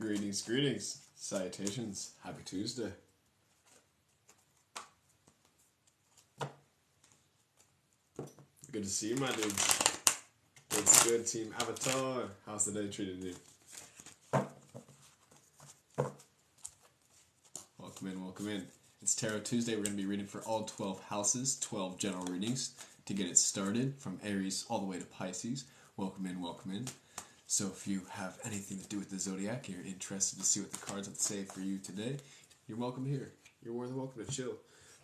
Greetings, greetings, salutations, happy Tuesday. Good to see you, my dude. What's good, Team Avatar? How's the day treating you? Welcome in, welcome in. It's Tarot Tuesday. We're going to be reading for all 12 houses, 12 general readings to get it started from Aries all the way to Pisces. Welcome in, welcome in. So if you have anything to do with the zodiac, you're interested to see what the cards have to say for you today, you're welcome here. You're more than welcome to chill.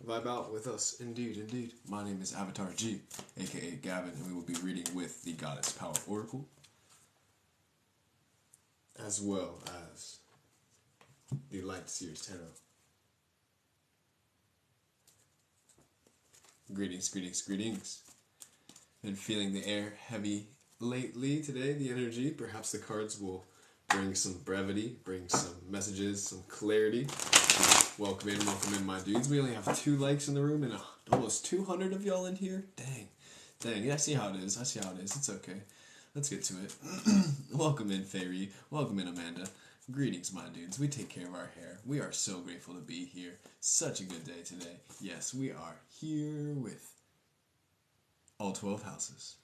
Vibe out with us. Indeed, indeed. My name is Avatar G, aka Gavin, and we will be reading with the Goddess Power Oracle, as well as the Light Seers Tarot. Greetings, greetings, greetings. Been feeling the air heavy lately today, the energy. Perhaps the cards will bring some brevity, bring some messages, some clarity. Welcome in, my dudes. We only have 2 likes in the room and almost 200 of y'all in here. Dang. Yeah, I see how it is. It's okay. Let's get to it. Welcome in, Fairy. Welcome in, Amanda. Greetings, my dudes. We take care of our hair. We are so grateful to be here. Such a good day today. Yes, we are here with all 12 houses.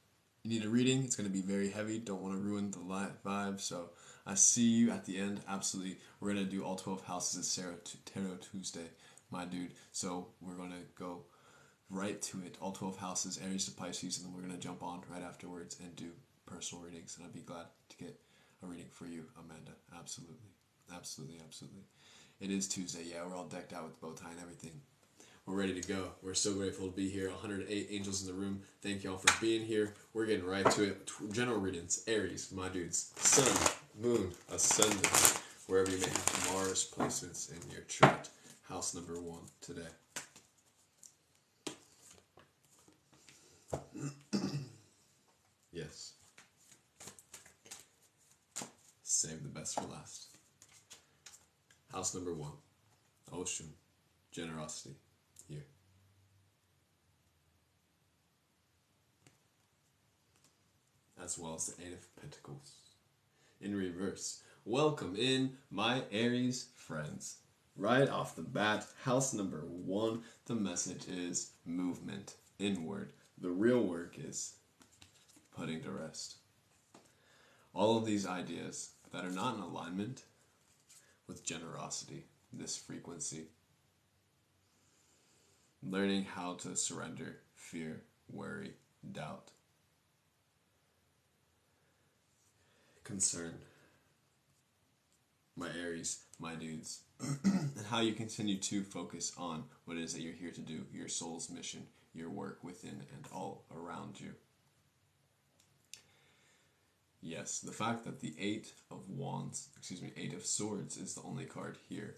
You need a reading. It's going to be very heavy. Don't want to ruin the live vibe. So I see you at the end. Absolutely. We're going to do all 12 houses of Tarot Tuesday, my dude. So we're going to go right to it. All 12 houses, Aries to Pisces, and then we're going to jump on right afterwards and do personal readings. And I'd be glad to get a reading for you, Amanda. Absolutely. It is Tuesday. Yeah, we're all decked out with the bow tie and everything. We're ready to go. We're so grateful to be here. 108 angels in the room. Thank y'all for being here. We're getting right to it. General readings. Aries, my dudes. Sun, Moon, Ascendant. Wherever you may have Mars placements in your chart. House number 1 today. Yes. Save the best for last. House number 1. Ocean. Generosity. Here. As well as the 8 of Pentacles. In reverse. Welcome in, my Aries friends. Right off the bat, house number 1, the message is movement inward. The real work is putting to rest. All of these ideas that are not in alignment with generosity, this frequency. Learning how to surrender fear, worry, doubt, concern. My Aries, my dudes. And how you continue to focus on what it is that you're here to do, your soul's mission, your work within and all around you. Yes, the fact that the 8 of Swords is the only card here,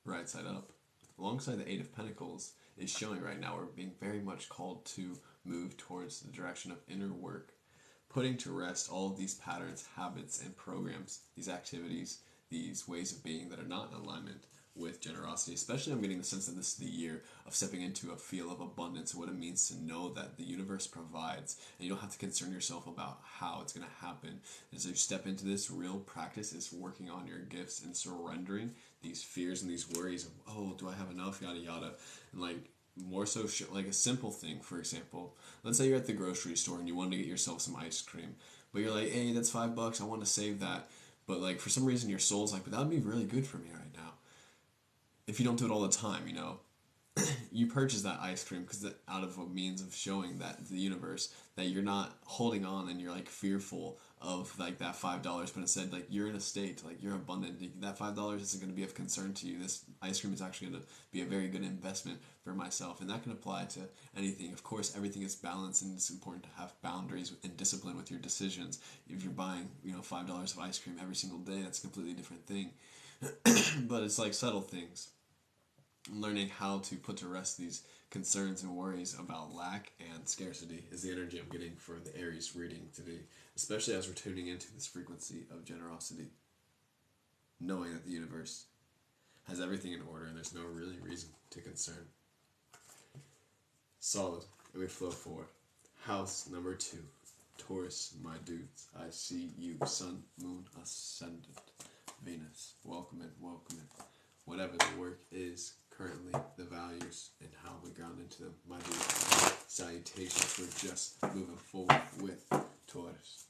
right side up, alongside the 8 of Pentacles, is showing right now we're being very much called to move towards the direction of inner work, putting to rest all of these patterns, habits, and programs, these activities, these ways of being that are not in alignment with generosity. Especially I'm getting the sense that this is the year of stepping into a feel of abundance and what it means to know that the universe provides and you don't have to concern yourself about how it's going to happen. As you step into this, real practice is working on your gifts and surrendering these fears and these worries of, oh, do I have enough, yada yada, and like more so like a simple thing. For example, let's say you're at the grocery store and you want to get yourself some ice cream, but you're like, hey, that's $5, I want to save that, but like for some reason your soul's like, but that would be really good for me right now. If you don't do it all the time, you know, you purchase that ice cream because out of a means of showing that the universe that you're not holding on and you're like fearful of like that $5, but instead like you're in a state like you're abundant. That $5 isn't going to be of concern to you. This ice cream is actually going to be a very good investment for myself, and that can apply to anything. Of course, everything is balanced, and it's important to have boundaries and discipline with your decisions. If you're buying $5 of ice cream every single day, that's a completely different thing. But it's like subtle things. Learning how to put to rest these concerns and worries about lack and scarcity is the energy I'm getting for the Aries reading today, especially as we're tuning into this frequency of generosity, knowing that the universe has everything in order and there's no really reason to concern. Solid, and we flow forward. House number 2, Taurus, my dudes. I see you, Sun, Moon, Ascendant. Venus. Welcome in, welcome in. Whatever the work is currently, the values, and how we ground into them. My dear, salutations. We're just moving forward with Taurus.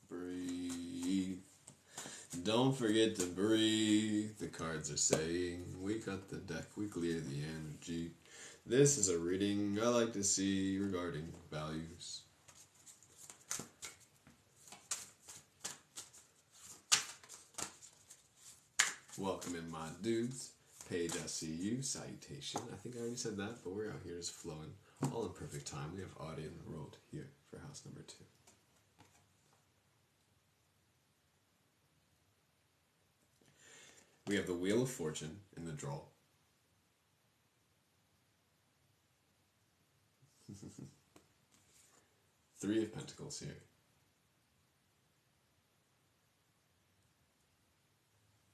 Breathe. Don't forget to breathe. The cards are saying, we cut the deck, we clear the energy. This is a reading I like to see regarding values. Welcome in, my dudes. Paige, I see you. Salutation. I think I already said that, but we're out here just flowing. All in perfect time. We have audio on the road here for house number 2. We have the Wheel of Fortune in the draw. Three of Pentacles here.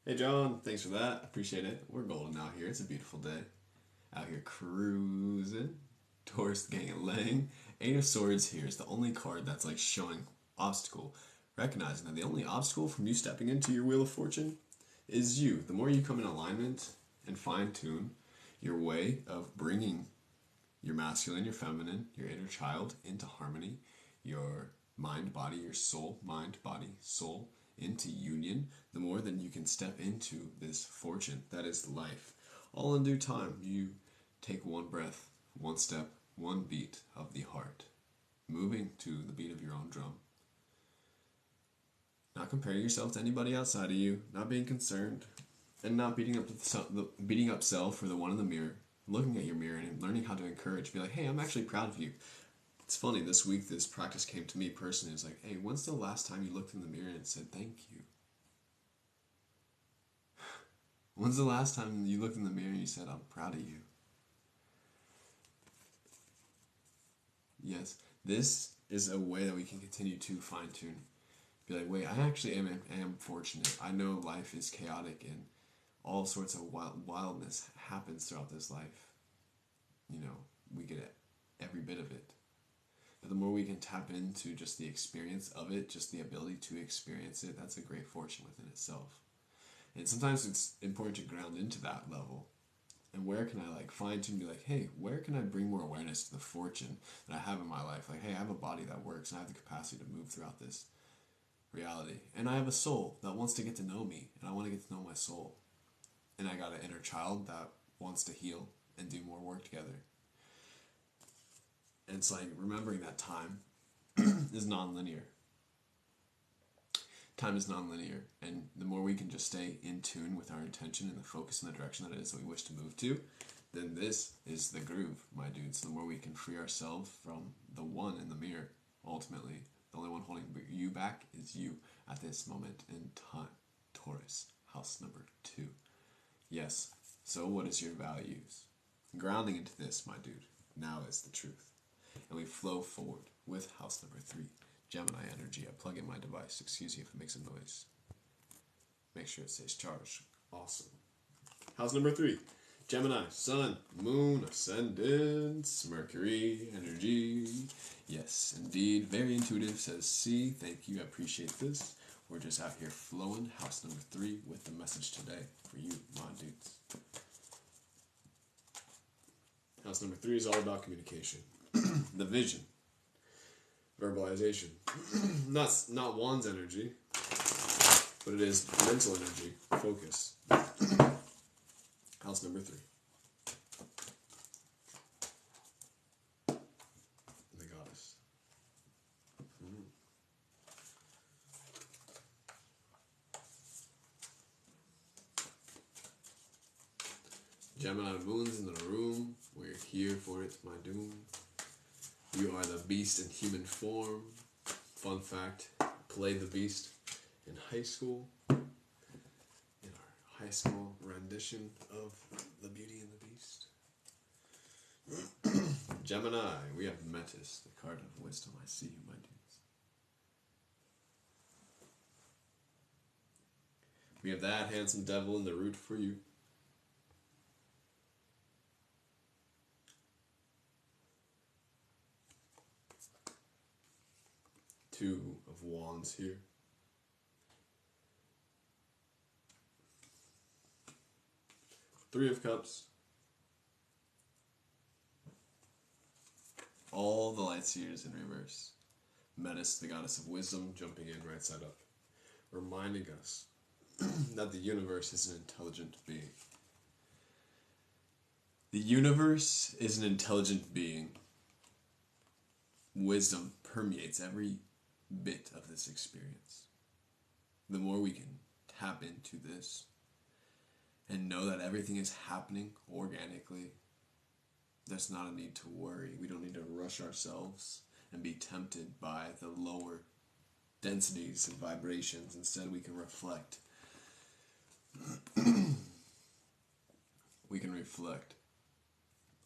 Hey John, thanks for that. Appreciate it. We're golden out here. It's a beautiful day. Out here cruising. Taurus gang and Lang. 8 of Swords here is the only card that's like showing obstacle. Recognizing that the only obstacle from you stepping into your Wheel of Fortune is you. The more you come in alignment and fine-tune your way of bringing your masculine, your feminine, your inner child into harmony, your mind, body, your soul, mind, body, soul, into union, the more then you can step into this fortune that is life. All in due time, you take one breath, one step, one beat of the heart, moving to the beat of your own drum. Not comparing yourself to anybody outside of you, not being concerned, and not beating up self or the one in the mirror, looking at your mirror and learning how to encourage, be like, hey, I'm actually proud of you. It's funny, this week this practice came to me personally. It's like, hey, when's the last time you looked in the mirror and said thank you? When's the last time you looked in the mirror and you said, I'm proud of you? Yes, this is a way that we can continue to fine-tune. Be like, wait, I actually am fortunate. I know life is chaotic and all sorts of wildness happens throughout this life. You know, we get every bit of it. But the more we can tap into just the experience of it, just the ability to experience it, that's a great fortune within itself. And sometimes it's important to ground into that level. And where can I like fine-tune, be like, hey, where can I bring more awareness to the fortune that I have in my life? Like, hey, I have a body that works and I have the capacity to move throughout this reality. And I have a soul that wants to get to know me, and I want to get to know my soul. And I got an inner child that wants to heal and do more work together. And it's like remembering that time is non-linear. Time is non-linear, and the more we can just stay in tune with our intention and the focus and the direction that it is that we wish to move to, then this is the groove, my dudes. The more we can free ourselves from the one in the mirror, ultimately, the only one holding you back is you at this moment in time. Taurus, house number 2. Yes, so what is your values? Grounding into this, my dude, now is the truth. And we flow forward with house number 3. Gemini energy. I plug in my device. Excuse me if it makes a noise. Make sure it stays charged. Awesome. House number 3. Gemini, Sun, Moon, Ascendants, Mercury, energy. Yes, indeed. Very intuitive. Says C. Thank you. I appreciate this. We're just out here flowing. House number 3 with the message today for you, my dudes. House number 3 is all about communication. The vision. Verbalization. Not Wands energy, but it is mental energy. Focus. House number 3. The goddess. Gemini moons in the room. We're here for it, my doom. You are the beast in human form. Fun fact, played the beast in high school. In our high school rendition of The Beauty and the Beast. Gemini, we have Metis, the card of wisdom. I see you, my dudes. We have that handsome devil in the root for you. Two of Wands here. Three of Cups. All the light seers in reverse. Metis, the goddess of wisdom, jumping in right side up, reminding us that the universe is an intelligent being. The universe is an intelligent being. Wisdom permeates every bit of this experience. The more we can tap into this and know that everything is happening organically, there's not a need to worry. We don't need to rush ourselves and be tempted by the lower densities and vibrations. Instead, we can reflect. We can reflect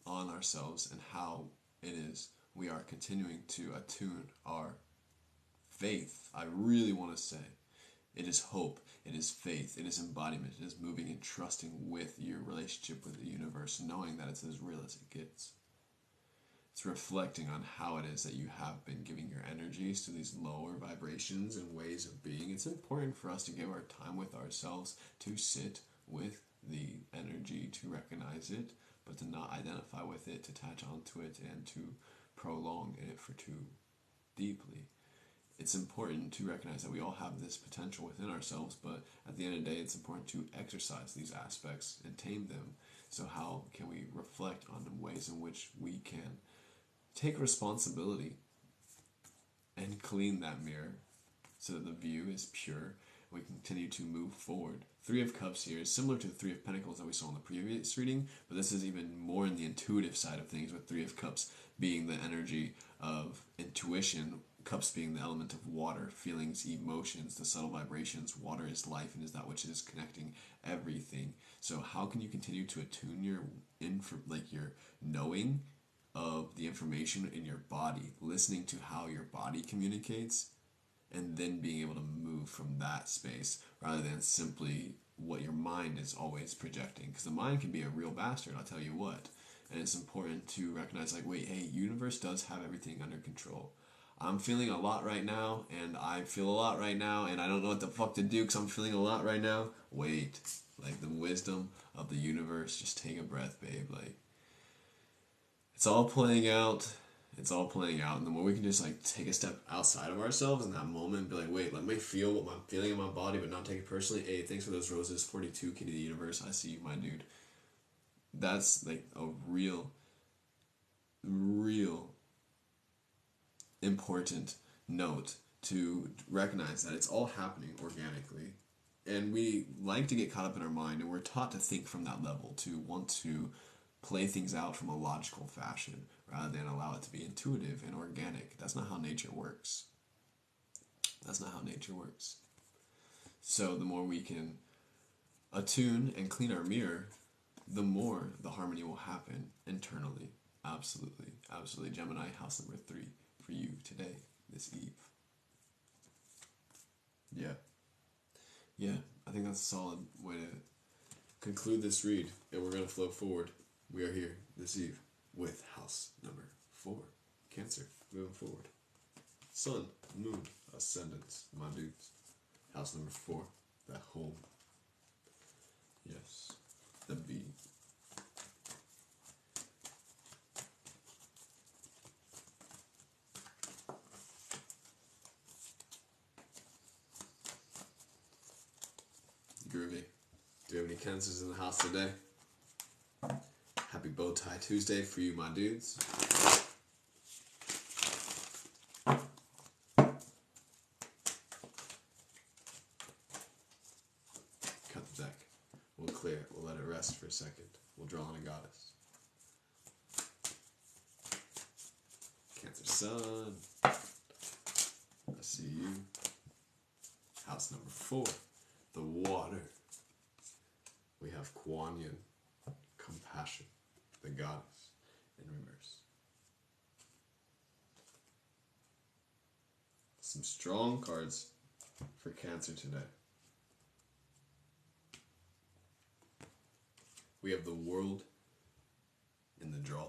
on ourselves and how it is we are continuing to attune our faith. I really want to say it is hope, it is faith, it is embodiment, it is moving and trusting with your relationship with the universe, knowing that it's as real as it gets. It's reflecting on how it is that you have been giving your energies to these lower vibrations and ways of being. It's important for us to give our time with ourselves, to sit with the energy, to recognize it, but to not identify with it, to attach onto it, and to prolong it for too deeply. It's important to recognize that we all have this potential within ourselves, but at the end of the day, it's important to exercise these aspects and tame them. So how can we reflect on the ways in which we can take responsibility and clean that mirror so that the view is pure and we continue to move forward. Three of Cups here is similar to the Three of Pentacles that we saw in the previous reading, but this is even more in the intuitive side of things, with Three of Cups being the energy of intuition, Cups being the element of water, feelings, emotions, the subtle vibrations. Water is life and is that which is connecting everything. So how can you continue to attune your your knowing of the information in your body, listening to how your body communicates, and then being able to move from that space rather than simply what your mind is always projecting? Because the mind can be a real bastard, I'll tell you what. And it's important to recognize, like, wait, hey, universe does have everything under control. I'm feeling a lot right now, and I feel a lot right now, and I don't know what the fuck to do because I'm feeling a lot right now. Wait, like the wisdom of the universe, just take a breath, babe. Like, it's all playing out. It's all playing out, and the more we can just like take a step outside of ourselves in that moment and be like, wait, let me feel what I'm feeling in my body, but not take it personally. Hey, thanks for those roses, 42, key to the universe. I see you, my dude. That's like a real important note to recognize that it's all happening organically. And we like to get caught up in our mind, and we're taught to think from that level, to want to play things out from a logical fashion rather than allow it to be intuitive and organic. That's not how nature works. That's not how nature works. So the more we can attune and clean our mirror, the more the harmony will happen internally. Absolutely. Absolutely. Gemini, house number 3 for you today, this eve. Yeah, I think that's a solid way to conclude this read, and we're going to flow forward. We are here this eve with house number 4, Cancer, moving forward. Sun, moon, ascendants, my dudes. House number 4, that home. Yes, the bee. Groovy. Do we have any Cancers in the house today? Happy Bow Tie Tuesday for you, my dudes. Cut the deck. We'll clear it. We'll let it rest for a second. We'll draw on a goddess. Cancer Sun. I see you. House number 4. The water. We have Kuan Yin, compassion, the goddess, in reverse. Some strong cards for Cancer today. We have the world in the draw.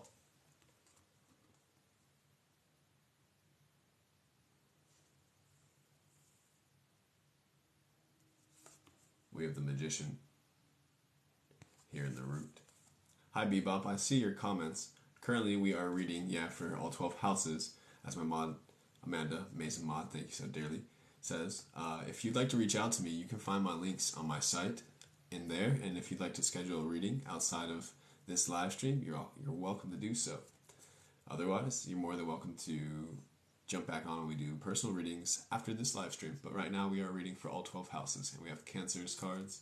We have the magician here in the root. Hi Bebop, I see your comments. Currently we are reading, for all 12 houses, as my mod, Amanda, Mason Mod, thank you so dearly, says. If you'd like to reach out to me, you can find my links on my site in there, and if you'd like to schedule a reading outside of this live stream, you're welcome to do so. Otherwise, you're more than welcome to jump back on when we do personal readings after this live stream. But right now we are reading for all 12 houses, and we have Cancer's cards,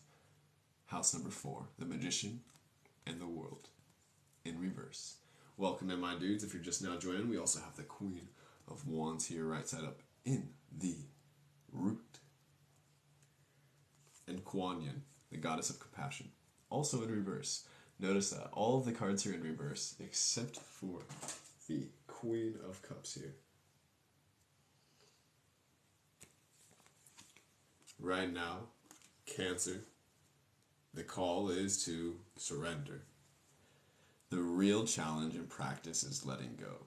house number 4, the Magician, and the World in reverse. Welcome in, my dudes. If you're just now joining, we also have the Queen of Wands here right side up in the root. And Kuan Yin, the goddess of compassion, also in reverse. Notice that all of the cards are in reverse except for the Queen of Cups here. Right now, Cancer, the call is to surrender. The real challenge in practice is letting go.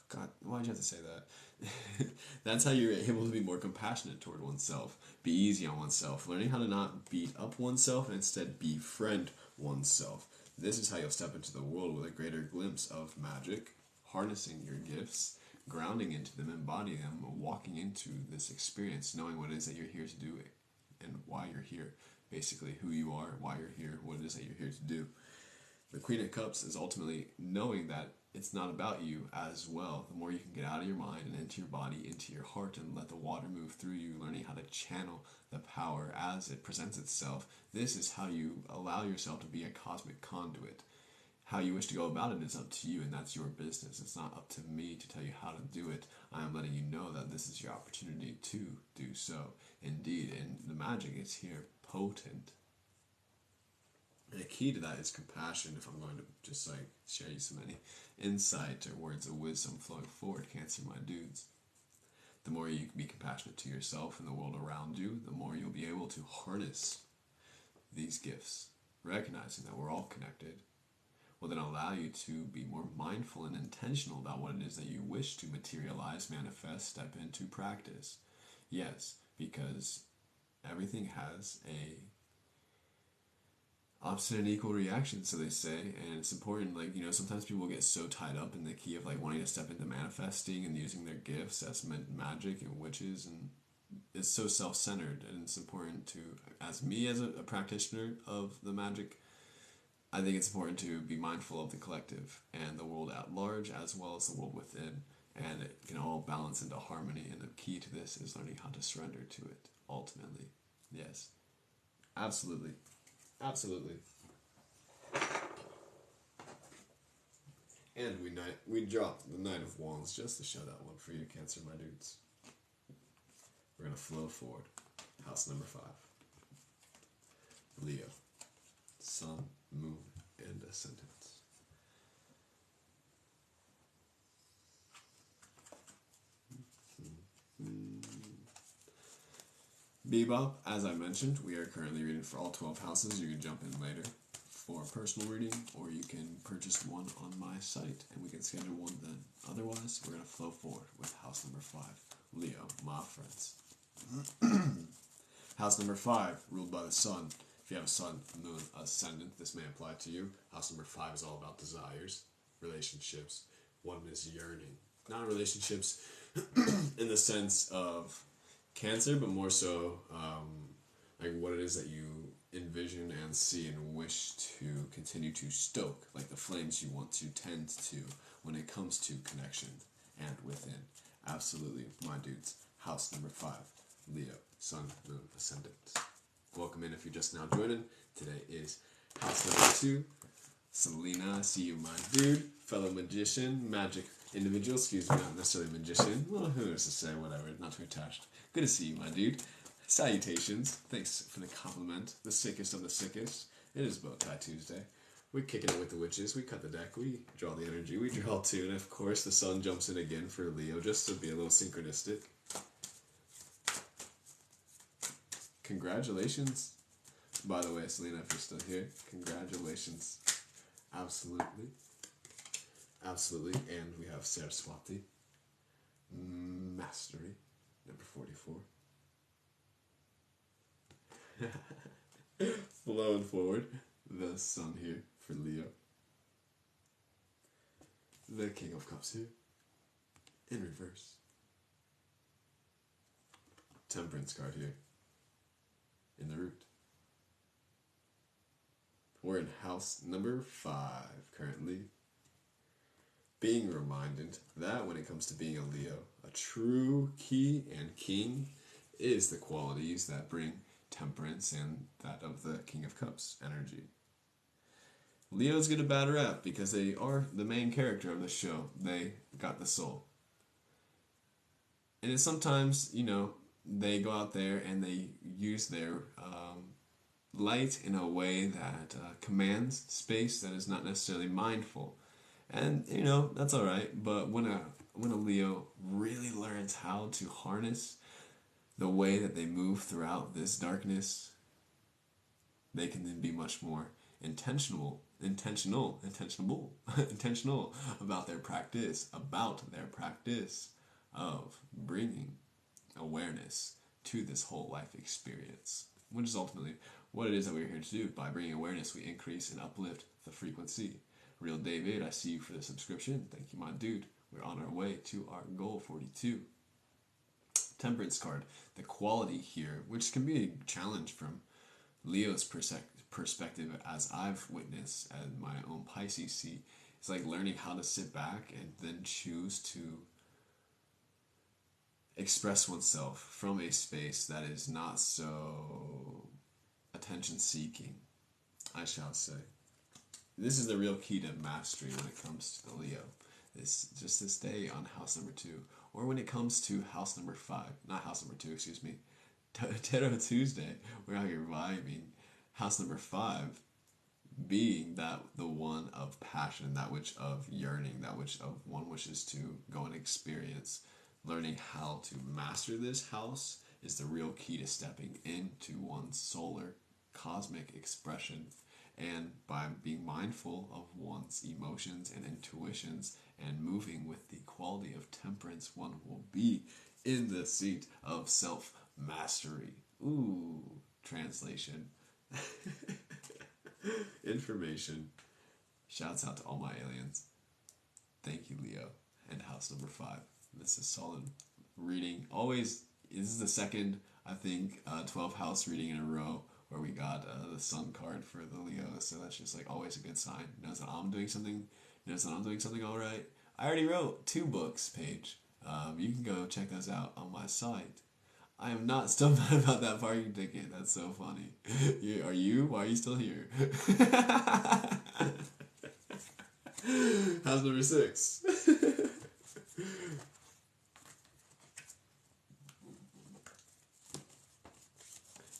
God, why'd you have to say that? That's how you're able to be more compassionate toward oneself, be easy on oneself, learning how to not beat up oneself and instead befriend oneself. This is how you'll step into the world with a greater glimpse of magic, harnessing your gifts, grounding into them, embodying them, walking into this experience, knowing what it is that you're here to do and why you're here. Basically, who you are, why you're here, what it is that you're here to do. The Queen of Cups is ultimately knowing that it's not about you as well. The more you can get out of your mind and into your body, into your heart, and let the water move through you, learning how to channel the power as it presents itself. This is how you allow yourself to be a cosmic conduit. How you wish to go about it is up to you, and that's your business. It's not up to me to tell you how to do it. I am letting you know that this is your opportunity to do so. Indeed, and the magic is here, potent. And the key to that is compassion. If I'm going to just share you so many insight or words of wisdom flowing forward, Cancer, my dudes, the more you can be compassionate to yourself and the world around you, the more you'll be able to harness these gifts, recognizing that we're all connected, will then allow you to be more mindful and intentional about what it is that you wish to materialize, manifest, step into, practice. Yes, because everything has a opposite and equal reaction, so they say, and it's important. Sometimes people get so tied up in the key of wanting to step into manifesting and using their gifts as magic and witches, and it's so self-centered. And it's important to, as a practitioner of the magic, I think it's important to be mindful of the collective and the world at large, as well as the world within, and it can all balance into harmony. And the key to this is learning how to surrender to it ultimately. Yes, absolutely. Absolutely. And we dropped the Knight of Wands just to show that one for you, Cancer, my dudes. We're going to flow forward. House number 5. Leo. Sun, Moon, and Ascendant. Bebop, as I mentioned, we are currently reading for all 12 houses. You can jump in later for a personal reading, or you can purchase one on my site, and we can schedule one then. Otherwise, we're going to flow forward with house number 5, Leo, my friends. House number 5, ruled by the sun. If you have a sun, moon, ascendant, this may apply to you. House number 5 is all about desires, relationships. One is yearning. Not relationships in the sense of Cancer, but more so what it is that you envision and see and wish to continue to stoke, like the flames you want to tend to when it comes to connection and within. Absolutely, my dudes. House number 5, Leo, Sun, Moon, Ascendant. Welcome in if you're just now joining. Today is house number 2, Selena. I see you, my dude, fellow magician, magic individual, not necessarily magician. Well, who knows to say, whatever, not too attached. Good to see you, my dude. Salutations. Thanks for the compliment. The sickest of the sickest. It is Bowtie Tuesday. We're kicking it with the witches. We cut the deck. We draw the energy. We draw 2. And of course, the sun jumps in again for Leo, just to be a little synchronistic. Congratulations, By the way, Selena, if you're still here, congratulations. Absolutely. Absolutely. And we have Saraswati. Mastery. Number 44. Flowing forward. The Sun here for Leo. The King of Cups here. In reverse. Temperance card here. In the root. We're in house number 5 currently. Being reminded that when it comes to being a Leo, a true key and king is the qualities that bring temperance and that of the King of Cups energy. Leos get a bad rap because they are the main character of the show. They got the soul. And it's sometimes, they go out there and they use their light in a way that commands space that is not necessarily mindful. And, that's alright, but when a Leo really learns how to harness the way that they move throughout this darkness, they can then be much more intentional about their practice of bringing awareness to this whole life experience, which is ultimately what it is that we're here to do. By bringing awareness, we increase and uplift the frequency. Real David, I see you for the subscription. Thank you, my dude. We're on our way to our goal 42. Temperance card, the quality here, which can be a challenge from Leo's perspective, as I've witnessed and my own Pisces see. It's like learning how to sit back and then choose to express oneself from a space that is not so attention-seeking, I shall say. This is the real key to mastery when it comes to the Leo. This day on house number 2, or when it comes to house number 5, not house number 2, excuse me, Tarot Tuesday, we're out here vibing. House number 5 being the one of passion, that which of yearning, that which of one wishes to go and experience. Learning how to master this house is the real key to stepping into one's solar cosmic expression. And by being mindful of one's emotions and intuitions and moving with the quality of temperance, one will be in the seat of self-mastery. Ooh, translation. Information. Shouts out to all my aliens. Thank you, Leo. And house number 5. This is solid reading. Always, this is the second, I think, 12 house reading in a row where we got the Sun card for the Leo, so that's just like always a good sign. Knows that I'm doing something all right. I already wrote 2 books, Paige. You can go check those out on my site. I am not still mad about that parking ticket. That's so funny. Are you? Why are you still here? House number 6.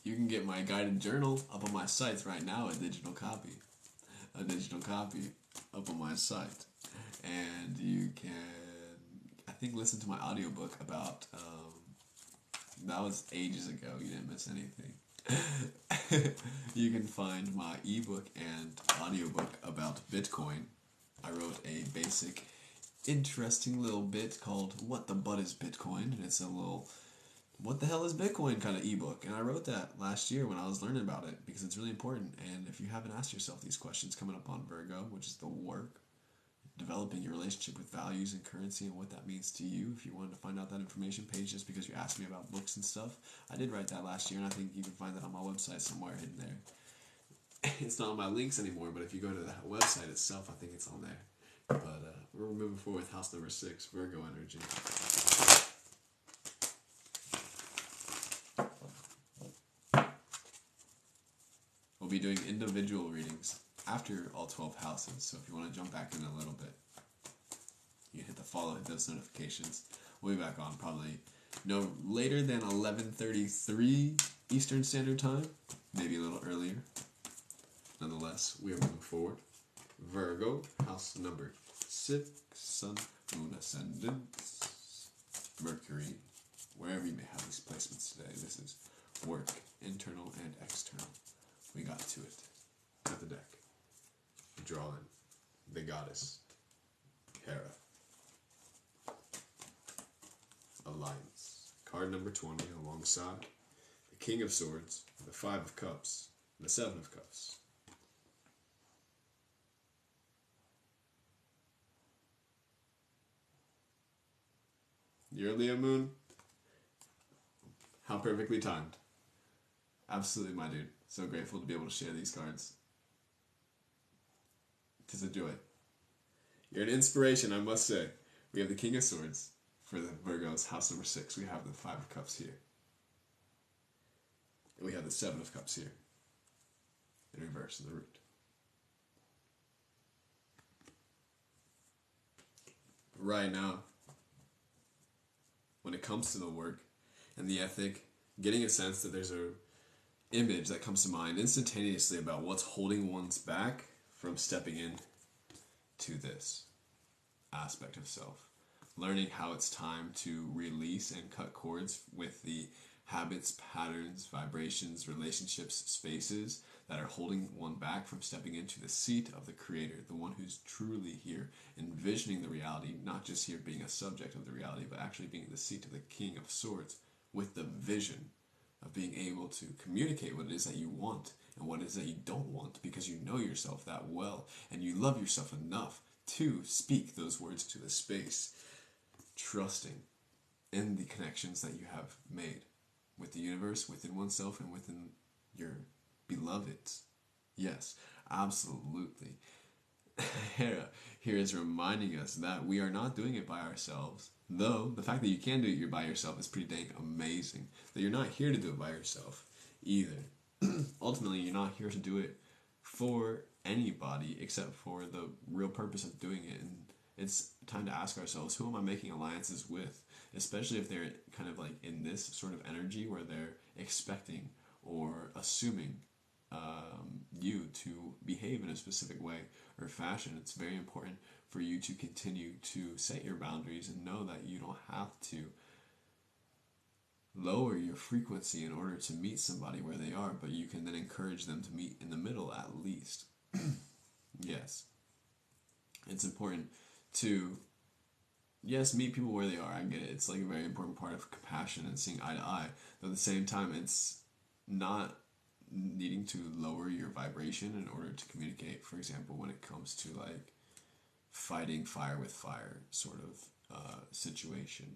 You can get my guided journal up on my site right now, a digital copy up on my site. And you can, I think, listen to my audiobook about, that was ages ago, you didn't miss anything. You can find my ebook and audiobook about Bitcoin. I wrote a basic, interesting little bit called What the Butt is Bitcoin? And it's a little, what the hell is Bitcoin kind of ebook. And I wrote that last year when I was learning about it because it's really important. And if you haven't asked yourself these questions coming up on Virgo, which is the work, developing your relationship with values and currency and what that means to you, if you wanted to find out that information page just because you asked me about books and stuff, I did write that last year, and I think you can find that on my website somewhere hidden there. It's not on my links anymore, but if you go to the website itself, I think it's on there. But we're moving forward with house number 6, Virgo energy. We'll be doing individual readings after all 12 houses, so if you want to jump back in a little bit, you hit the follow, hit those notifications. We'll be back on probably no later than 11:33 Eastern Standard Time, maybe a little earlier. Nonetheless, we are moving forward. Virgo, house number 6, Sun, Moon, Ascendants, Mercury, wherever you may have these placements today. This is work, internal and external. we got to it. At the deck. Drawing the goddess, Hera. Alliance. Card number 20 alongside the King of Swords, the 5 of Cups, and the 7 of Cups. Your Leo Moon, how perfectly timed. Absolutely, my dude. So grateful to be able to share these cards. Tis a joy. You're an inspiration, I must say. We have the King of Swords for the Virgos, house number 6. We have the 5 of Cups here. And we have the 7 of Cups here. In reverse, in the root. Right now, when it comes to the work and the ethic, getting a sense that there's a image that comes to mind instantaneously about what's holding one's back from stepping in to this aspect of self. Learning how it's time to release and cut cords with the habits, patterns, vibrations, relationships, spaces that are holding one back from stepping into the seat of the creator, the one who's truly here, envisioning the reality, not just here being a subject of the reality, but actually being the seat of the King of Swords with the vision of being able to communicate what it is that you want and what it is that you don't want, because you know yourself that well and you love yourself enough to speak those words to the space, trusting in the connections that you have made with the universe, within oneself, and within your beloveds. Yes, absolutely. Hera here is reminding us that we are not doing it by ourselves. Though, the fact that you can do it by yourself is pretty dang amazing. That you're not here to do it by yourself either. Ultimately, you're not here to do it for anybody except for the real purpose of doing it. And it's time to ask ourselves, who am I making alliances with? Especially if they're kind of like in this sort of energy where they're expecting or assuming you to behave in a specific way or fashion. It's very important for you to continue to set your boundaries and know that you don't have to lower your frequency in order to meet somebody where they are, but you can then encourage them to meet in the middle at least. Yes. It's important to, yes, meet people where they are. I get it. It's like a very important part of compassion and seeing eye to eye. But at the same time, it's not needing to lower your vibration in order to communicate. For example, when it comes to like fighting fire with fire sort of situation.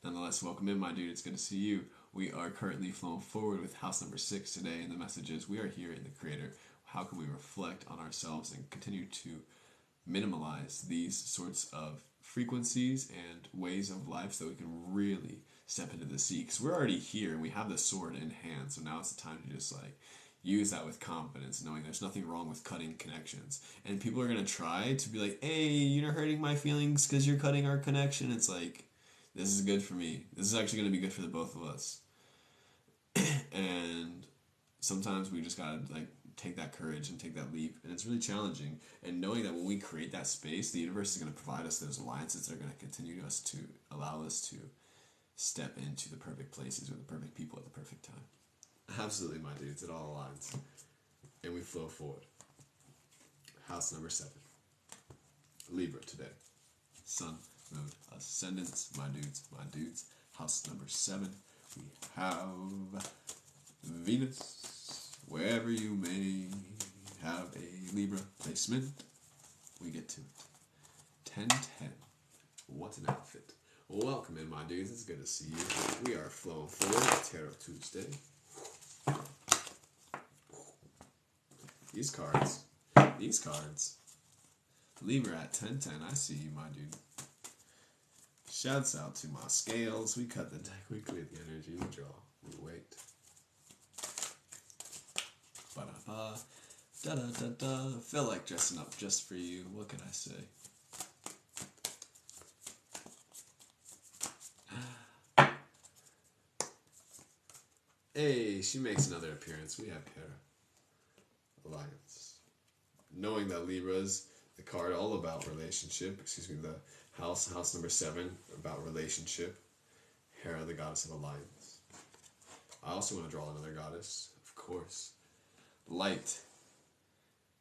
Nonetheless, welcome in, my dude. It's good to see you. We are currently flowing forward with house number 6 today, and the message is we are here in the creator. How can we reflect on ourselves and continue to minimalize these sorts of frequencies and ways of life so we can really step into the sea? Because we're already here and we have the sword in hand, so now it's the time to just like use that with confidence, knowing there's nothing wrong with cutting connections. And people are going to try to be like, hey, you're hurting my feelings because you're cutting our connection. It's like, this is good for me. This is actually going to be good for the both of us. And sometimes we just got to like take that courage and take that leap, and it's really challenging. And knowing that when we create that space, the universe is going to provide us those alliances that are going to continue us to allow us to step into the perfect places with the perfect people at the perfect time. Absolutely, my dudes, it all aligns, and we flow forward. House number 7, Libra today. Sun, Moon, Ascendants, my dudes. House number 7, we have Venus. Wherever you may have a Libra placement, we get to it. 10-10. What an outfit. Welcome in, my dudes. It's good to see you. We are flowing forward. Tarot Tuesday. These cards. Libra at 10-10. I see you, my dude. Shouts out to my scales. We cut the deck. We clear the energy. We draw. We wait. Ba-da-ba. Da-da-da-da. Feel like dressing up just for you. What can I say? Hey, she makes another appearance. We have Hera. Alliance. Knowing that Libra's the card all about relationship. The house number 7, about relationship. Hera, the goddess of alliance. I also want to draw another goddess, of course. light,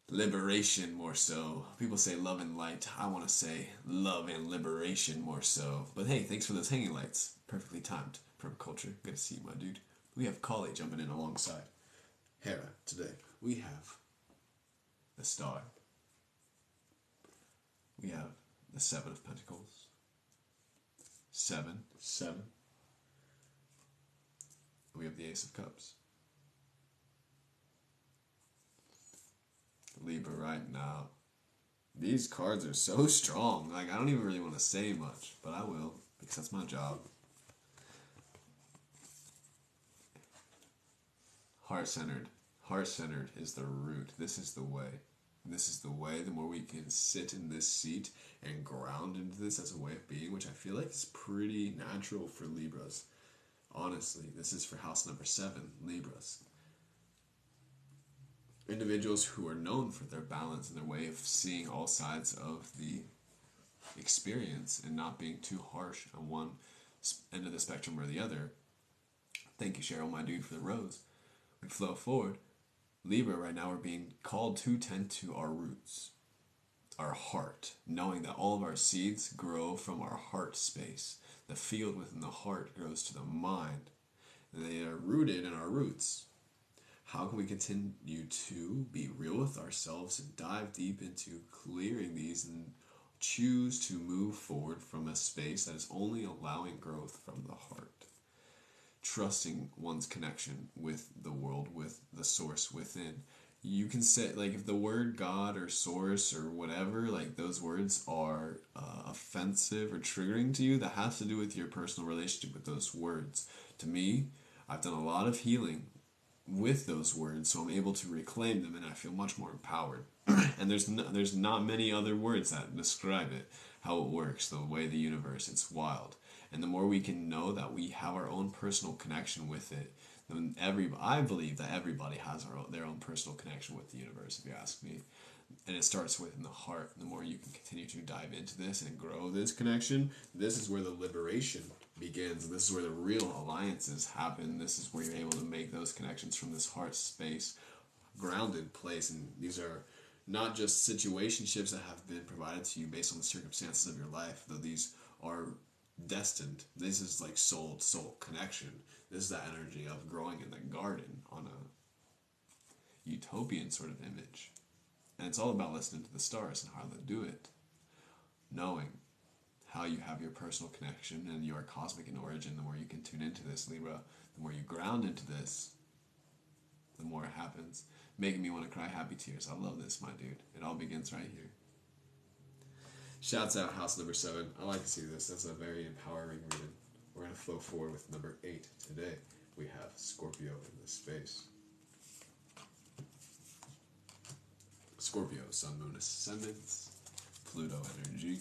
liberation more so. People say love and light. I want to say love and liberation more so. But hey, thanks for those hanging lights. Perfectly timed. Perp culture. Good to see you, my dude. We have Kali jumping in alongside Hera today. We have the Star. We have the Seven of Pentacles. Seven. We have the Ace of Cups. Libra right now. These cards are so strong. Like, I don't even really want to say much, but I will, because that's my job. Heart-centered. Heart-centered is the root. This is the way. This is the way. The more we can sit in this seat and ground into this as a way of being, which I feel like is pretty natural for Libras. Honestly, this is for house number 7, Libras. Individuals who are known for their balance and their way of seeing all sides of the experience and not being too harsh on one end of the spectrum or the other. Thank you, Cheryl, my dude, for the rose. We flow forward. Libra right now, we're being called to tend to our roots, our heart, knowing that all of our seeds grow from our heart space. The field within the heart grows to the mind. They are rooted in our roots. How can we continue to be real with ourselves and dive deep into clearing these and choose to move forward from a space that is only allowing growth from the heart? Trusting one's connection with the world, with the source within. You can say, like, if the word God or source or whatever, like, those words are offensive or triggering to you, that has to do with your personal relationship with those words. To me, I've done a lot of healing with those words, so I'm able to reclaim them, and I feel much more empowered. And there's not many other words that describe it, how it works, the way the universe, it's wild. And the more we can know that we have our own personal connection with it, then I believe that everybody has their own personal connection with the universe, if you ask me. And it starts within the heart. The more you can continue to dive into this and grow this connection, this is where the liberation begins. This is where the real alliances happen. This is where you're able to make those connections from this heart space, grounded place. And these are not just situationships that have been provided to you based on the circumstances of your life, though these are destined. This is like soul to soul connection. This is that energy of growing in the garden on a utopian sort of image. And it's all about listening to the stars and how they do it. Knowing how you have your personal connection and your cosmic in origin, the more you can tune into this, Libra, the more you ground into this, the more it happens. Making me want to cry happy tears. I love this, my dude. It all begins right here. Shouts out house number 7. I like to see this. That's a very empowering reading. We're going to flow forward with number 8 today. We have Scorpio in this space. Scorpio, Sun, Moon, Ascendants, Pluto energy.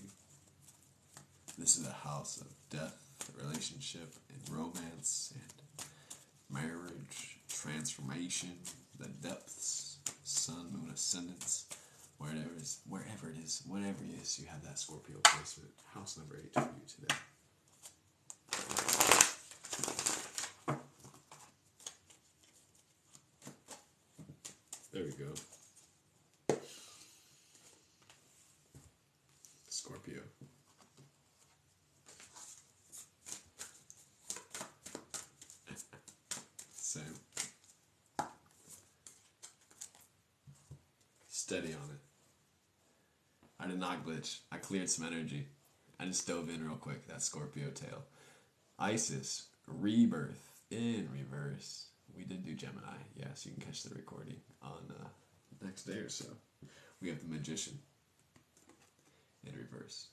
This is a house of death, relationship, and romance, and marriage, transformation, the depths, Sun, Moon, Ascendants. Wherever it is, whenever it is, you have that Scorpio placement. House number 8 for you today. There we go. Scorpio. Same. Steady on it. I did not glitch. I cleared some energy. I just dove in real quick. That Scorpio tail. Isis. Rebirth. In reverse. We did do Gemini. Yes, you can catch the recording on next day or so. We have the Magician. In reverse.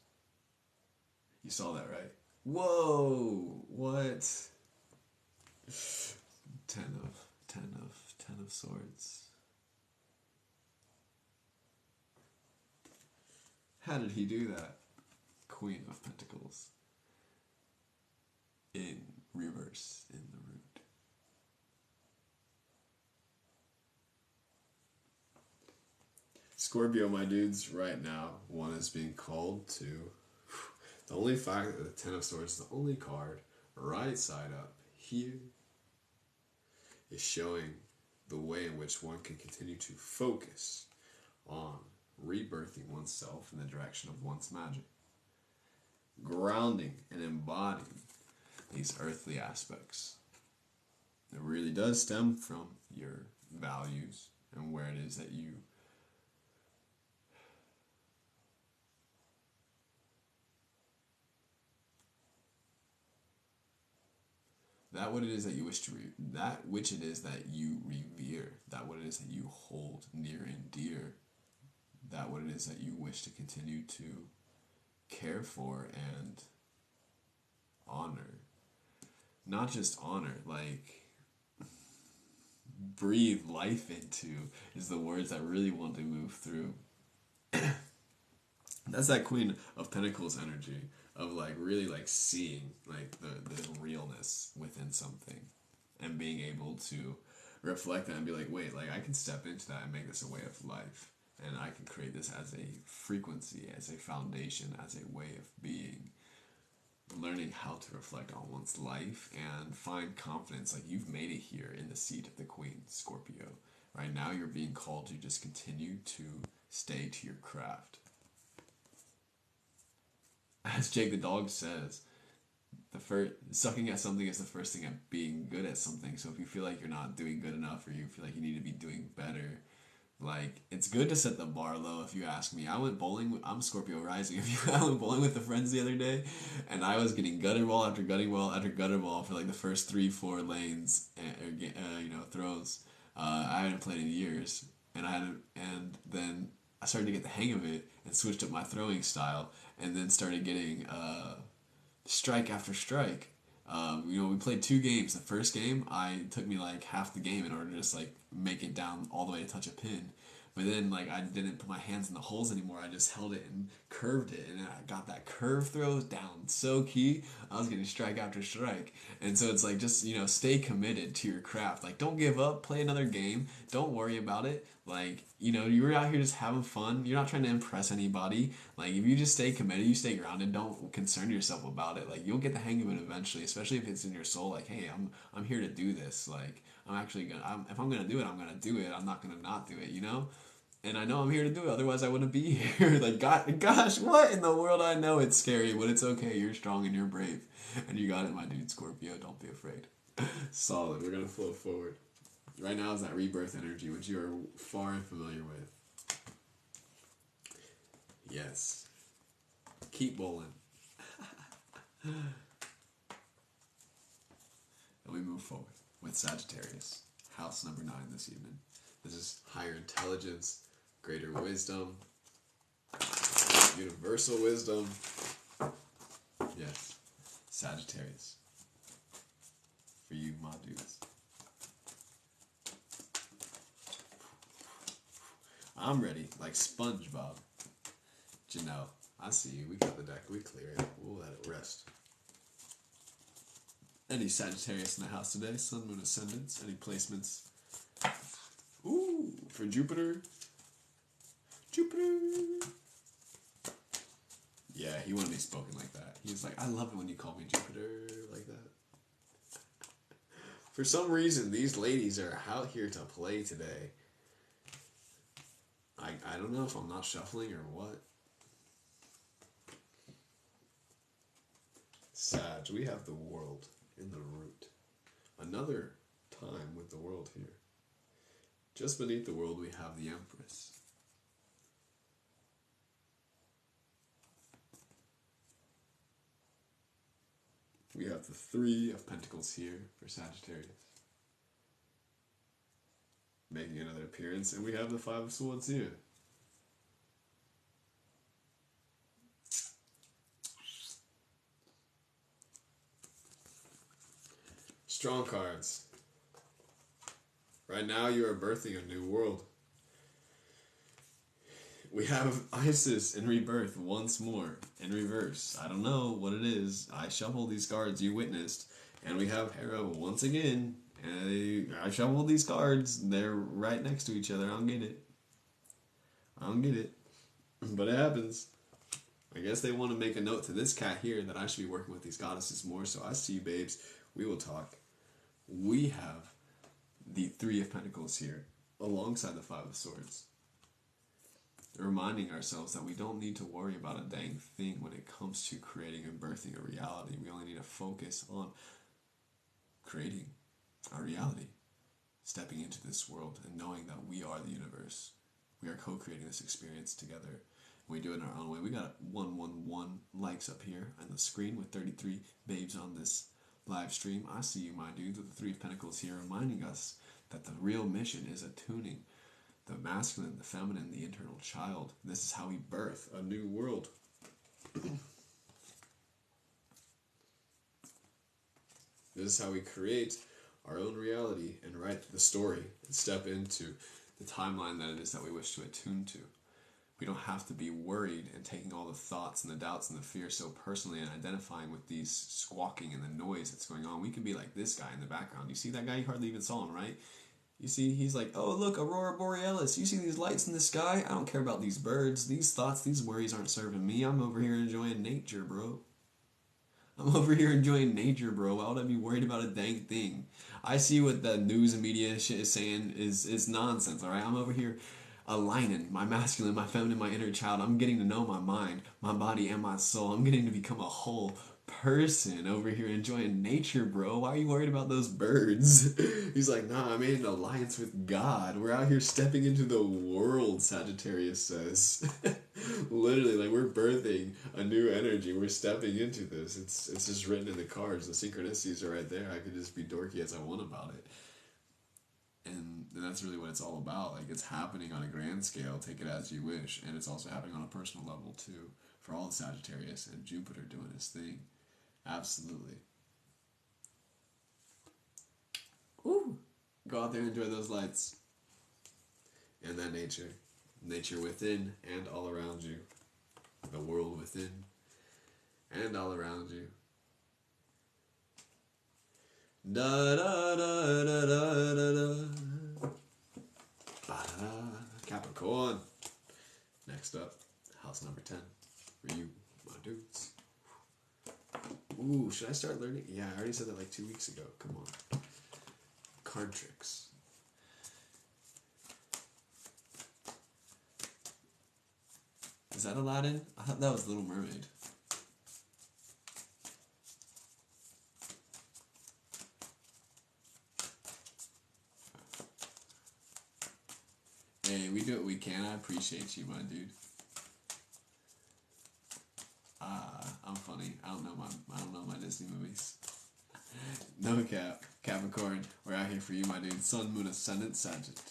You saw that, right? Whoa! What? 10 of swords. How did he do that? Queen of Pentacles. In reverse, in the root. Scorpio, my dudes, right now, one is being called to. The only fact that the 10 of Swords is the only card, right side up, here, is showing the way in which one can continue to focus on rebirthing oneself in the direction of one's magic, grounding and embodying these earthly aspects. It really does stem from your values and where it is that you that what it is that you wish to that which it is that you revere, that what it is that you hold near and dear, that what it is that you wish to continue to care for and honor. Not just honor, like breathe life into is the words that really want to move through. That's that Queen of Pentacles energy of like really like seeing like the realness within something and being able to reflect that and be like, wait, like I can step into that and make this a way of life, and I can create this as a frequency, as a foundation, as a way of being. Learning how to reflect on one's life and find confidence. Like you've made it here in the seat of the Queen, Scorpio. Right now you're being called to just continue to stay to your craft. As Jake the dog says, sucking at something is the first thing at being good at something. So if you feel like you're not doing good enough or you feel like you need to be doing better, like, it's good to set the bar low, if you ask me. I went bowling, I'm Scorpio rising, I went bowling with the friends the other day, and I was getting gutter ball after gutter ball after gutter ball for like the first 3-4 lanes, throws. I hadn't played in years, and then I started to get the hang of it, and switched up my throwing style, and then started getting strike after strike. We played 2 games. The first game, it took me like half the game in order to just like make it down all the way to touch a pin. But then like I didn't put my hands in the holes anymore. I just held it and curved it, and I got that curve throw down so key. I was getting strike after strike, and so it's like just stay committed to your craft. Like don't give up. Play another game. Don't worry about it. Like you're out here just having fun. You're not trying to impress anybody. Like if you just stay committed, you stay grounded. Don't concern yourself about it. Like you'll get the hang of it eventually. Especially if it's in your soul. Like hey, I'm here to do this. Like I'm actually gonna. If I'm gonna do it, I'm gonna do it. I'm not gonna not do it. And I know I'm here to do it, otherwise I wouldn't be here. Like, gosh, what in the world? I know it's scary, but it's okay. You're strong and you're brave. And you got it, my dude, Scorpio. Don't be afraid. Solid. We're going to flow forward. Right now is that rebirth energy, which you are far and familiar with. Yes. Keep bowling. And we move forward with Sagittarius. House number 9 this evening. This is higher intelligence, greater wisdom, universal wisdom. Yes, Sagittarius. For you, my dudes. I'm ready, like SpongeBob. Janelle, I see you. We got the deck. We clear it. We'll let it rest. Any Sagittarius in the house today? Sun, Moon, Ascendants. Any placements? Ooh, for Jupiter. Jupiter. Yeah, he wanted me spoken like that. He was like, I love it when you call me Jupiter like that. For some reason, these ladies are out here to play today. I don't know if I'm not shuffling or what. Sag, we have the world in the root. Another time with the world here. Just beneath the world, we have the Empress. We have the 3 of Pentacles here for Sagittarius, making another appearance, and we have the 5 of Swords here. Strong cards. Right now, you are birthing a new world. We have Isis in rebirth once more, in reverse. I don't know what it is. I shuffled these cards you witnessed, and we have Hera once again. And I shuffled these cards. They're right next to each other. I don't get it. But it happens. I guess they want to make a note to this cat here that I should be working with these goddesses more. So I see you, babes. We will talk. We have the Three of Pentacles here, alongside the Five of Swords. Reminding ourselves that we don't need to worry about a dang thing when it comes to creating and birthing a reality. We only need to focus on creating our reality, stepping into this world and knowing that we are the universe. We are co-creating this experience together. We do it in our own way. We got 111 likes up here on the screen with 33 babes on this live stream. I see you, my dudes, with the Three of Pentacles here, reminding us that the real mission is attuning the masculine, the feminine, the internal child. This is how we birth a new world. This is how we create our own reality and write the story and step into the timeline that it is that we wish to attune to. We don't have to be worried and taking all the thoughts and the doubts and the fear so personally and identifying with these squawking and the noise that's going on. We can be like this guy in the background. You see that guy? You hardly even saw him, right? You see, he's like, oh, look, Aurora Borealis. You see these lights in the sky? I don't care about these birds. These thoughts, these worries aren't serving me. I'm over here enjoying nature, bro. I'm over here enjoying nature, bro. Why would I be worried about a dang thing? I see what the news and media shit is saying is nonsense, all right? I'm over here aligning my masculine, my feminine, my inner child. I'm getting to know my mind, my body, and my soul. I'm getting to become a whole person over here enjoying nature, bro. Why are you worried about those birds? He's like, nah, I made an alliance with God. We're out here stepping into the world, Sagittarius says. Literally, like, we're birthing a new energy. We're stepping into this. It's just written in the cards. The synchronicities are right there. I could just be dorky as I want about it. And that's really what it's all about. Like, it's happening on a grand scale, take it as you wish. And it's also happening on a personal level, too, for all the Sagittarius and Jupiter doing his thing. Absolutely. Woo! Go out there and enjoy those lights. And that nature. Nature within and all around you. The world within and all around you. Da da da da da da da. Ba-da-da. Capricorn. Next up, house number 10. For you, my dudes. Ooh, should I start learning? Yeah, I already said that like 2 weeks ago. Come on. Card tricks. Is that Aladdin? I thought that was Little Mermaid. Hey, we do what we can. I appreciate you, my dude. I'm funny. I don't know my Disney movies. No cap. Capricorn, we're out here for you, my dude. Sun, Moon, Ascendant,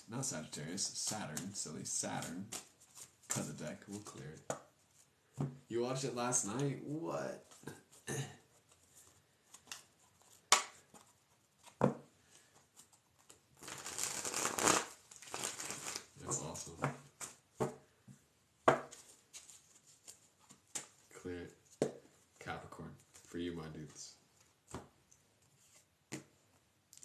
not Sagittarius, Saturn. Silly Saturn. Cut the deck. We'll clear it. You watched it last night? What? That's awesome. Clear it. Capricorn, for you, my dudes.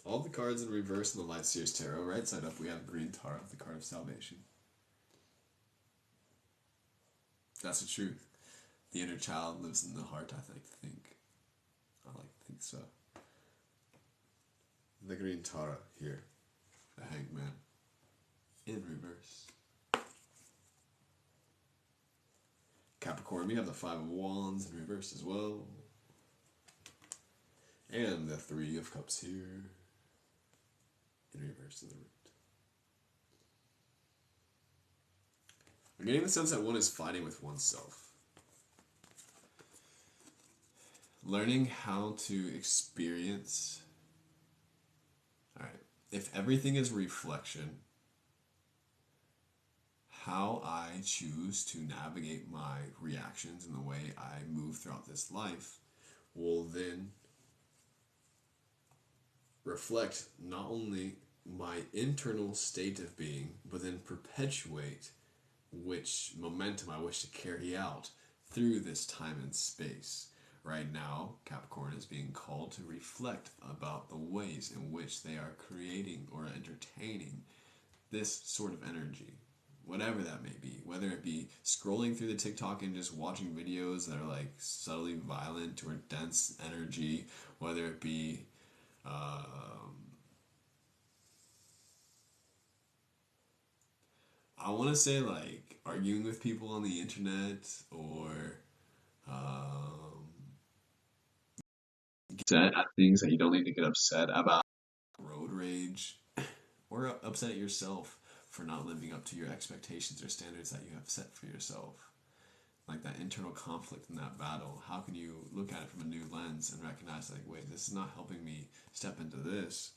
All the cards in reverse in the Light Seers Tarot. Right side up, we have Green Tara, the card of salvation. That's the truth. The inner child lives in the heart, I think. I like to think so. The Green Tara here. The Hangman. In reverse. Capricorn, we have the Five of Wands in reverse as well. And the Three of Cups here. In reverse to the root. I'm getting the sense that one is fighting with oneself. Learning how to experience. Alright. If everything is reflection, how I choose to navigate my reactions and the way I move throughout this life will then reflect not only my internal state of being, but then perpetuate which momentum I wish to carry out through this time and space. Right now, Capricorn is being called to reflect about the ways in which they are creating or entertaining this sort of energy. Whatever that may be, whether it be scrolling through the TikTok and just watching videos that are like subtly violent or dense energy, whether it be I want to say like arguing with people on the internet or um, upset at things that you don't need to get upset about, road rage, or upset at yourself for not living up to your expectations or standards that you have set for yourself. Like that internal conflict in that battle, how can you look at it from a new lens and recognize like, wait, this is not helping me step into this,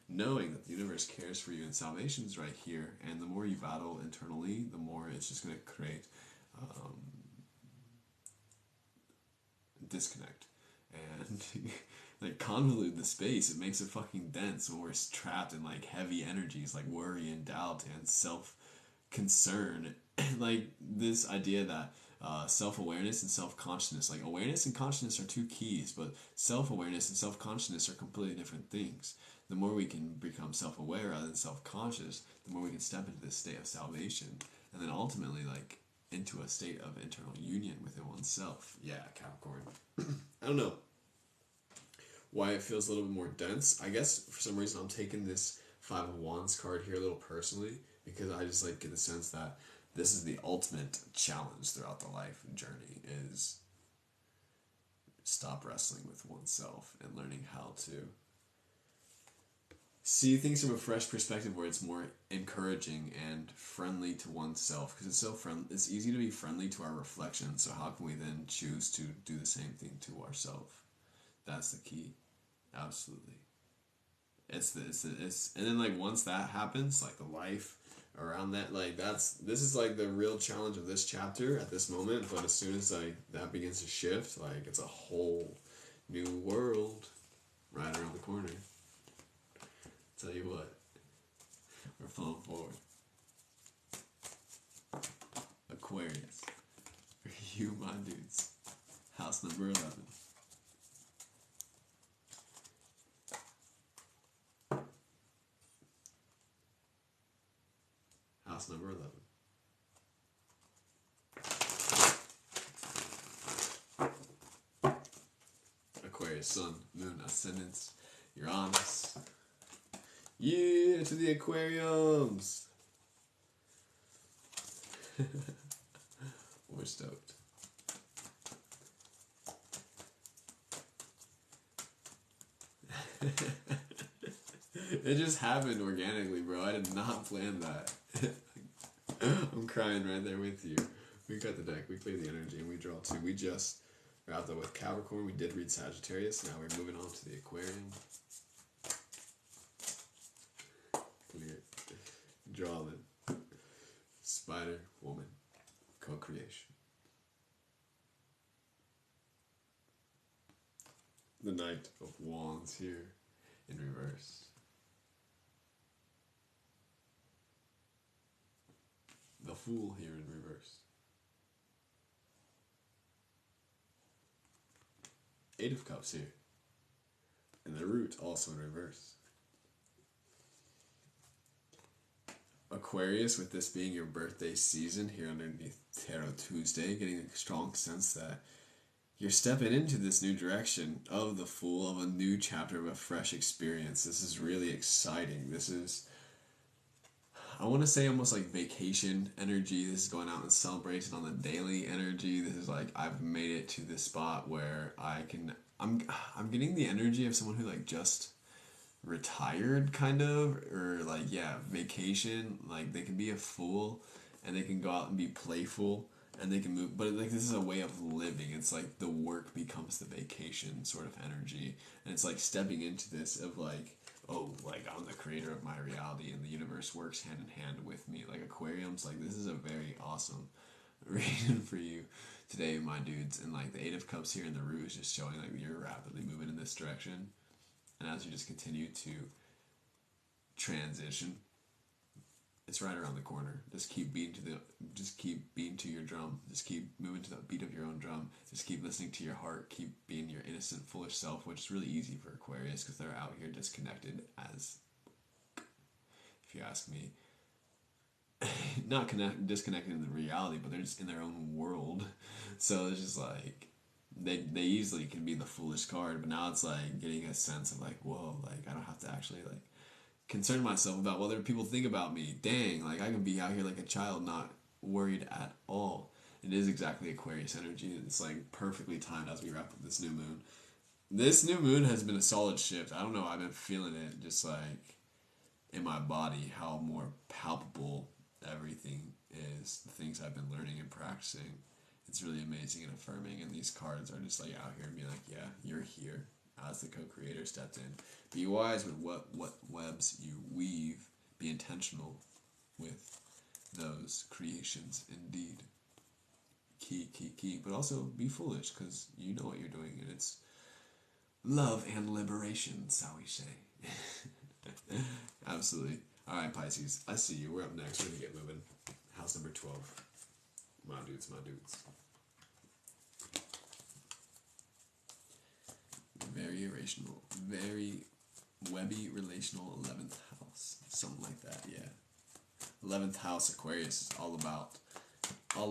knowing that the universe cares for you and salvation is right here, and the more you battle internally, the more it's just going to create um, disconnect and like convolute the space. It makes it fucking dense when we're trapped in like heavy energies like worry and doubt and self concern. Like this idea that self-awareness and self-consciousness, like awareness and consciousness are two keys, but self-awareness and self-consciousness are completely different things. The more we can become self-aware rather than self-conscious, the more we can step into this state of salvation, and then ultimately like into a state of internal union within oneself. Yeah, Capricorn. I don't know why it feels a little bit more dense. I guess for some reason I'm taking this Five of Wands card here a little personally, because I just like get the sense that this is the ultimate challenge throughout the life journey, is stop wrestling with oneself and learning how to see things from a fresh perspective where it's more encouraging and friendly to oneself, because it's so it's easy to be friendly to our reflection, so how can we then choose to do the same thing to ourselves? That's the key. Absolutely. It's and then like once that happens, like the life around that, like this is like the real challenge of this chapter at this moment, but as soon as like that begins to shift, like it's a whole new world right around the corner. Tell you what, we're flowing forward. Aquarius, for you my dudes, house number 11. House number 11. Aquarius, Sun, Moon, Ascendants, Uranus. Yeah, to the aquariums! We're stoked. It just happened organically, bro. I did not plan that. I'm crying right there with you. We cut the deck, we clear the energy, and we draw two. We just wrapped up with Capricorn. We did read Sagittarius. Now we're moving on to the Aquarium. Clear. Draw it. Spider, woman. Co-creation. The Knight of Wands here in reverse. The Fool here in reverse. Eight of Cups here. And the Root also in reverse. Aquarius, with this being your birthday season here underneath Tarot Tuesday, getting a strong sense that you're stepping into this new direction of the Fool, of a new chapter of a fresh experience. This is really exciting. This is, I want to say, almost like vacation energy. This is going out and celebrating on the daily energy. This is like, I've made it to this spot where I'm getting the energy of someone who like just retired, kind of, or like, yeah, vacation. Like they can be a fool and they can go out and be playful and they can move, but like this is a way of living. It's like the work becomes the vacation sort of energy, and it's like stepping into this of like, oh, like I'm the creator of my reality and the universe works hand in hand with me. Like aquariums, like this is a very awesome reading for you today, my dudes. And like the Eight of Cups here in the Root is just showing like you're rapidly moving in this direction, and as you just continue to transition, it's right around the corner. Just keep beating to your drum. Just keep moving to the beat of your own drum. Just keep listening to your heart. Keep being your innocent, foolish self, which is really easy for Aquarius because they're out here disconnected as, if you ask me, not disconnected in the reality, but they're just in their own world. So it's just like they easily can be the foolish card, but now it's like getting a sense of like, whoa, like I don't have to actually like concern myself about what other people think about me. Dang, like I can be out here like a child, not worried at all. It is exactly Aquarius energy. It's like perfectly timed as we wrap up this new moon. This new moon has been a solid shift. I don't know, I've been feeling it just like in my body, how more palpable everything is, the things I've been learning and practicing. It's really amazing and affirming, and these cards are just like out here and being like, yeah, you're here as the co-creator stepped in. Be wise with what webs you weave. Be intentional with those creations indeed. Key. But also be foolish, because you know what you're doing, and it's love and liberation, shall we say. Absolutely. Alright, Pisces, I see you. We're up next. We're going to get moving. House number 12. My dudes. Very relational. Very webby relational 11th house. Something like that, yeah. 11th house Aquarius is all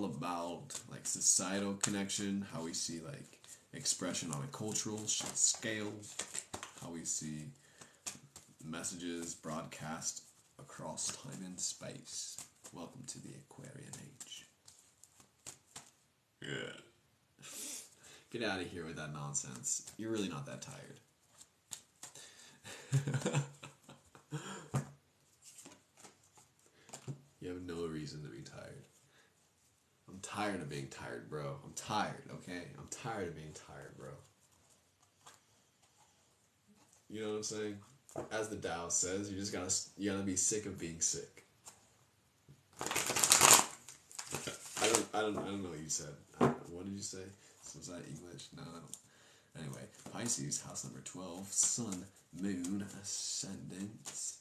about like societal connection, how we see like expression on a cultural scale, how we see messages broadcast across time and space. Welcome to the Aquarian age. Yeah. Get out of here with that nonsense. You're really not that tired. You have no reason to be tired. I'm tired of being tired, bro. I'm tired, okay? I'm tired of being tired, bro. You know what I'm saying? As the Tao says, you gotta be sick of being sick. I don't know what you said. What did you say? Was that English? No. Anyway, Pisces, house number 12, Sun, Moon, Ascendant.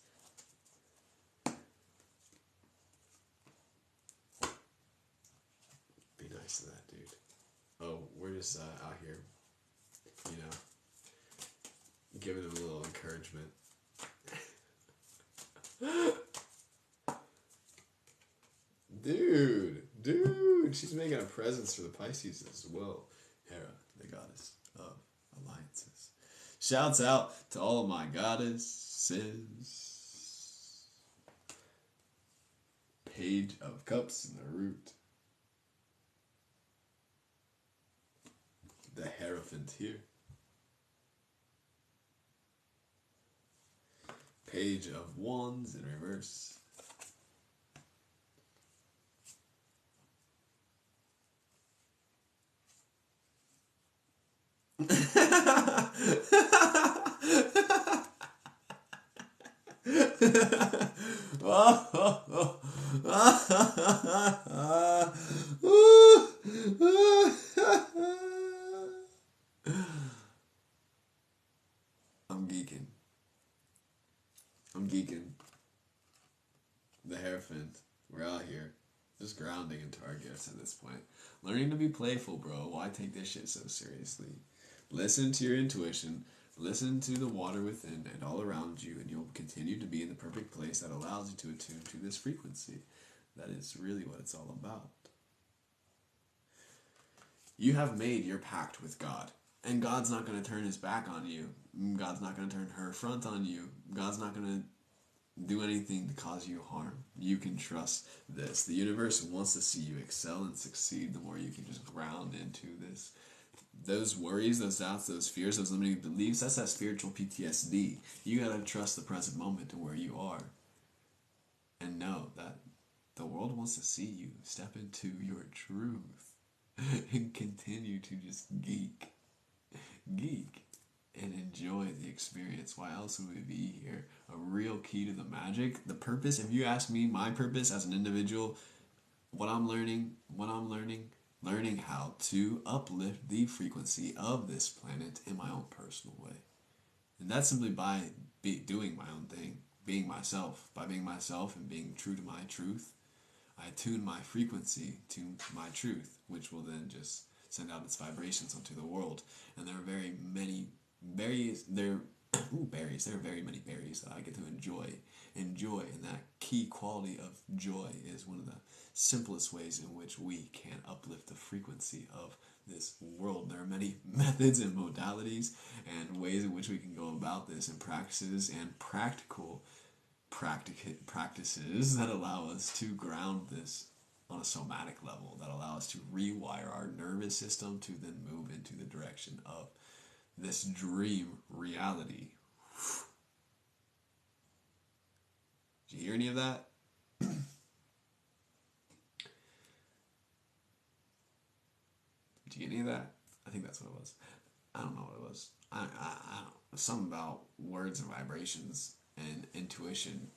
Be nice to that dude. Oh, we're just out here, you know, giving him a little encouragement. Dude, she's making a presence for the Pisces as well. Hera, the goddess of alliances. Shouts out to all of my goddesses. Page of Cups in the root. The Hierophant here. Page of Wands in reverse. I'm geeking. The Hierophant. We're out here. Just grounding into our gifts at this point. Learning to be playful, bro. Why take this shit so seriously? Listen to your intuition. Listen to the water within and all around you, and you'll continue to be in the perfect place that allows you to attune to this frequency. That is really what it's all about. You have made your pact with God, and God's not going to turn his back on you. God's not going to turn her front on you. God's not going to do anything to cause you harm. You can trust this. The universe wants to see you excel and succeed. The more you can just ground into this. Those worries, those doubts, those fears, those limiting beliefs, that's that spiritual PTSD. You gotta trust the present moment and where you are. And know that the world wants to see you step into your truth. And continue to just geek. And enjoy the experience. Why else would we be here? A real key to the magic. The purpose, if you ask me, my purpose as an individual, what I'm learning, learning how to uplift the frequency of this planet in my own personal way. And that's simply by doing my own thing, being myself. By being myself and being true to my truth, I tune my frequency to my truth, which will then just send out its vibrations onto the world. And there are very many berries, there are very many berries that I get to enjoy, and that key quality of joy is one of the simplest ways in which we can uplift the frequency of this world. There are many methods and modalities and ways in which we can go about this, and practices and practical practices that allow us to ground this on a somatic level, that allow us to rewire our nervous system to then move into the direction of this dream reality. Did you hear any of that? Did you get any of that? I think that's what it was. I don't know what it was. I don't know. Something about words and vibrations and intuition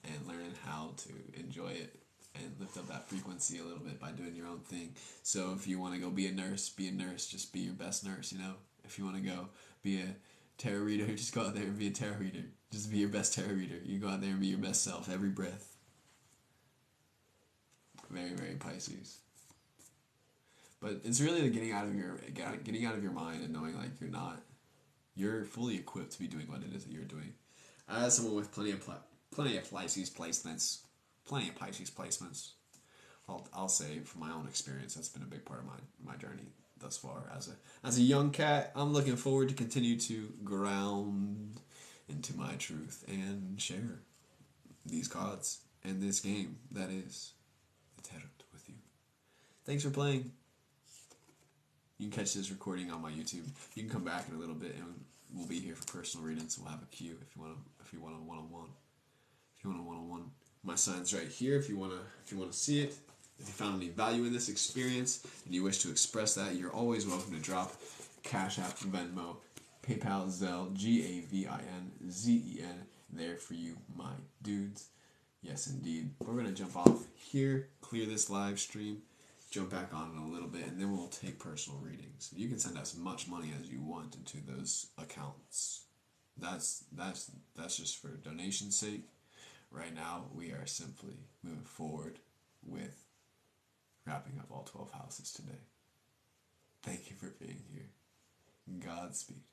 and learning how to enjoy it and lift up that frequency a little bit by doing your own thing. So if you want to go be a nurse, be a nurse. Just be your best nurse, you know? If you want to go be a tarot reader, just go out there and be a tarot reader. Just be your best tarot reader. You go out there and be your best self every breath. Very, very Pisces. But it's really the getting out of your mind and knowing like you're fully equipped to be doing what it is that you're doing. As someone with plenty of Pisces placements, I'll say from my own experience, that's been a big part of my journey thus far. As a young cat, I'm looking forward to continue to ground into my truth and share these cards and this game that is the tarot with you. Thanks for playing. You can catch this recording on my YouTube. You can come back in a little bit and we'll be here for personal readings. We'll have a queue if you want a one-on-one. My sign's right here if you want to see it. If you found any value in this experience and you wish to express that, you're always welcome to drop Cash App, Venmo, PayPal, Zelle, GAVINZEN there for you, my dudes. Yes, indeed. We're going to jump off here, clear this live stream, jump back on in a little bit, and then we'll take personal readings. You can send as much money as you want into those accounts. That's just for donation's sake. Right now, we are simply moving forward with wrapping up all 12 houses today. Thank you for being here. Godspeed.